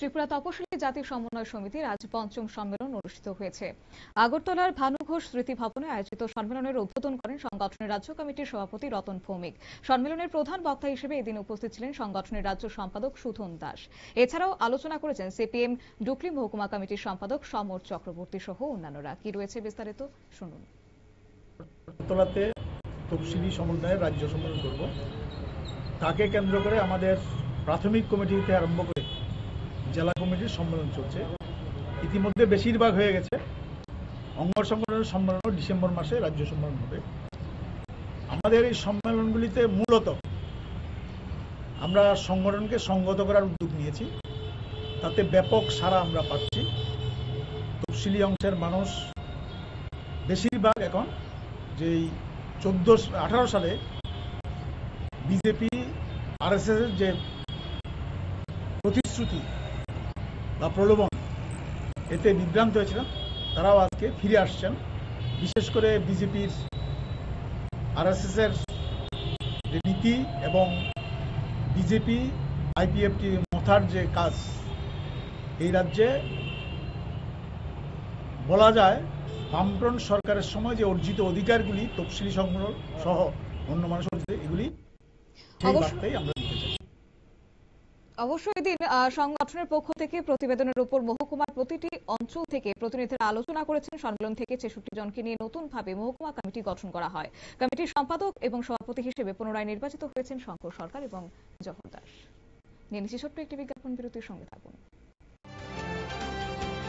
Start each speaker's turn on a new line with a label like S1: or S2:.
S1: ত্রিপুরা তপশিলি জাতি সমন্বয় সমিতির আজ পঞ্চম সম্মেলন অনুষ্ঠিত হয়েছে। আগরতলার ভানু ঘোষ স্মৃতি ভবনে আয়োজিত সম্মেলনের উদ্বোধন করেন সংগঠনের রাজ্য কমিটির সভাপতি রতন ভৌমিক। সম্মেলনের প্রধান বক্তা হিসেবে এদিন উপস্থিত ছিলেন সংগঠনের রাজ্য সম্পাদক সুধন দাস। এছাড়াও আলোচনা করেছেন সিপিএম ডুকলি মহকুমা কমিটির সম্পাদক সমর চক্রবর্তী সহ অন্যান্যরা। কি রয়েছে বিস্তারিত শুনুন।
S2: আগরতলাতে তপশিলি সমন্বয়ের রাজ্য সম্মেলন করব, তাকে কেন্দ্র করে আমাদের প্রাথমিক কমিটি থেকে আরম্ভ করে জেলা কমিটির সম্মেলন চলছে। ইতিমধ্যে বেশিরভাগ হয়ে গেছে। অঙ্গ সংগঠনের সম্মেলন ডিসেম্বর মাসে রাজ্য সম্মেলন হবে। আমাদের এই সম্মেলনগুলিতে মূলত আমরা সংগঠনকে সংগত করার উদ্যোগ নিয়েছি, তাতে ব্যাপক সাড়া আমরা পাচ্ছি। তফসিলি অংশের মানুষ বেশিরভাগ এখন যেই 18 সালে বিজেপি আরএসএস এর যে প্রতিশ্রুতি বা প্রলোভন, এতে বিভ্রান্ত হয়েছিলেন, তারাও আজকে ফিরে আসছেন। বিশেষ করে বিজেপির আরএসএস এর যে নীতি এবং বিজেপি আইপিএফটি মথার যে কাজ, এই রাজ্যে বলা যায় বামফ্রন্ট সরকারের সময় যে অর্জিত অধিকারগুলি তফসিলি সংগঠন সহ অন্য মানুষের এগুলি সেই বার্তাই আমরা দিতে চাই।
S1: অবশ্যই দিন সংগঠনের পক্ষ থেকে প্রতিবেদনের উপর মহকুমার প্রতিটি অঞ্চল থেকে প্রতিনিধিরা আলোচনা করেছেন। সম্মেলন থেকে 66 জনকে নিয়ে নতুনভাবে মহকুমা কমিটি গঠন করা হয়। কমিটির সম্পাদক এবং সভাপতি হিসেবে পুনরায় নির্বাচিত হয়েছেন শঙ্কর সরকার এবং জহর দাস। নিয়ে নিচ্ছি ছোট্ট একটি বিজ্ঞাপন বিরতির সঙ্গে থাকুন।